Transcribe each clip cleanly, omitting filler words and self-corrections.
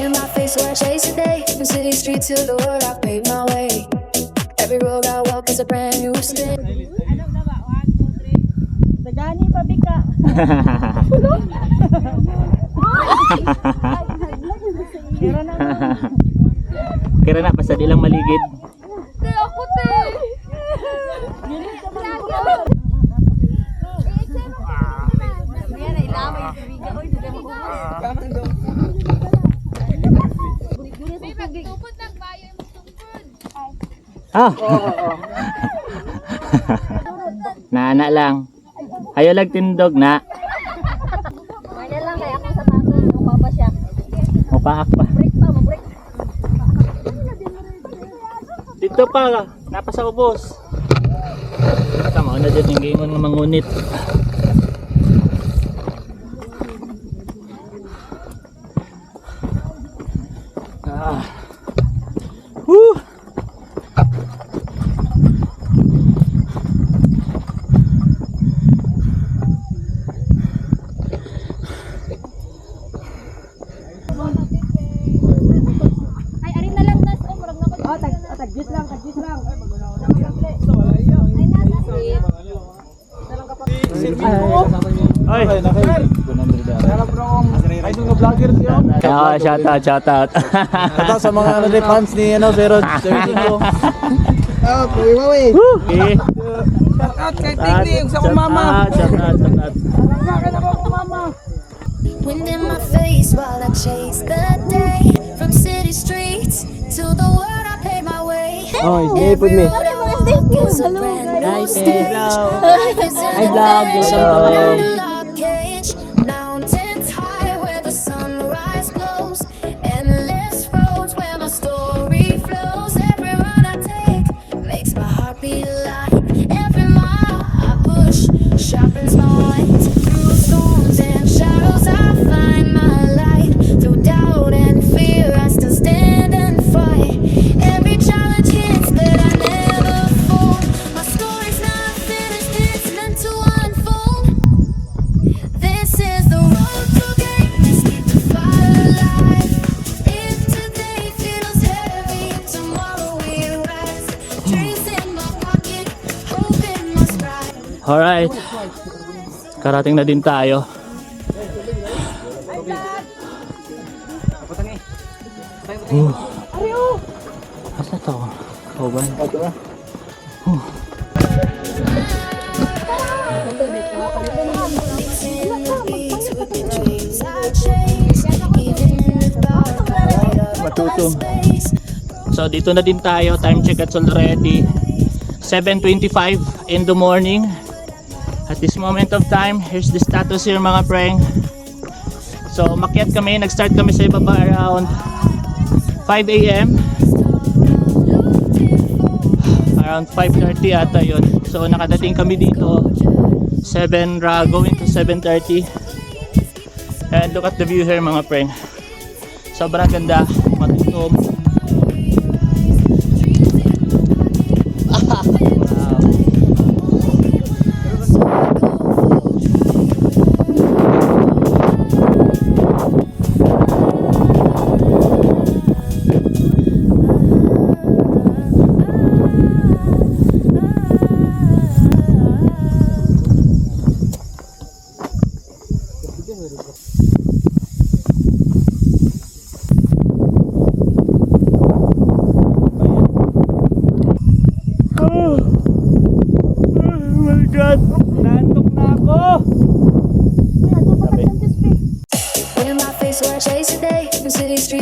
In my face where I chase the day, from city street to the world I paved my way. Every road I walk is a brand new step. Dagani pa bika. Kira na basta di lang maligid. Te ako te. Ah. Nana lang. Ayo lag tindog na. Kaya lang kaya ako sa pato, mababa siya. Mapaak pa. Break pa, break. Dito pa, napasa ubos. Tama na dyan yung gingon ng mangunit. Ah. Woo! Ay, arin na lang nas, murag na ko. Oh, tagjit lang. Ay, nas. Ay, shout out. Ito sa mga fans ni Zero 32. Oh, Maui. Okay. Shout out kay Tingling sa mama. Shout out. Wind in my face while I chase the day. From city streets to the world I pay my way. Oh, stay with me. Is a brand new stage. Life is an Hi, vlog. adventure, Hello. not a lock cage. Mountains high where the sunrise glows. Endless roads where my story flows. Every run I take makes my heart beat light. Every mile I push sharpens my mind. Through storms and shadows I find my light. Through doubt and fear I still stand and fight. Every challenge hits but I never fold. My story's not finished, it's meant to unfold. This is the road to greatness, keep the fire alive. If today feels heavy, tomorrow we rise. Dreams in my pocket, hope in my stride. Alright. Karating na din tayo. Asa to? Kauban. Mixing the beats with the dreams I chase. Even in the dark, I light up Matuto. my space. So dito na din tayo. Time check at already 7:25 in the morning. At this moment of time, here's the status here mga preng. So makyat kami, nag-start kami sa ibaba around 5 AM. Around 5:30 ata yun. So nakadating kami dito 7 going to 7:30. And look at the view here mga preng. Sobrang ganda, matutom.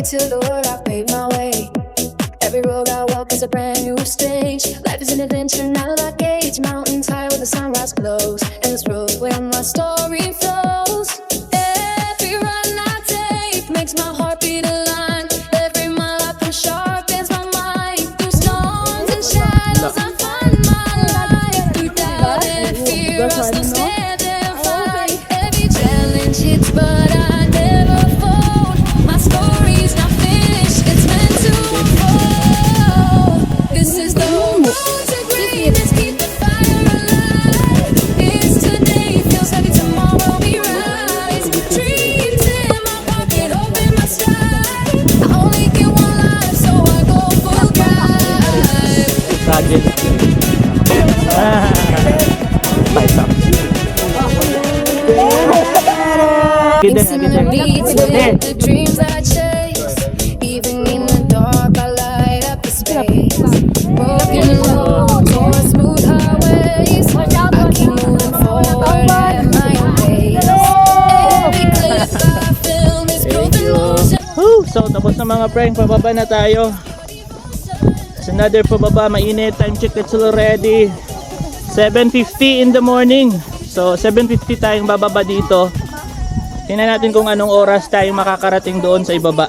To the world I paved my way. Every road I walk is a brand new stage. Life is an adventure, not a lock gauge. Mountains high where the sunrise glows. And this road where my story flows. Every run I take makes my heart beat align. Every mile I push sharpens my mind. Through storms and shadows I find my light. Through doubt and fear I still stand and fight. Every challenge hits but I never fold. My story's not finished, it's meant to unfold. This is the road to greatness, keep the fire alive. It's today, feels heavy, tomorrow we rise. Dreams in my pocket, hope in my stride. sige. The dreams I chase, even in the dark, I light up the space. Walking alone towards smooth highways, I keep moving forward at my own pace. Every cliff I film is growth in motion. Woo! So tapos na mga prank, pababa na tayo. It's another pababa, mainit. Time check, it's already 7:50 in the morning. So 7:50 tayong bababa dito. Tingnan natin kung anong oras tayong makakarating doon sa ibaba.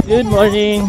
Good morning.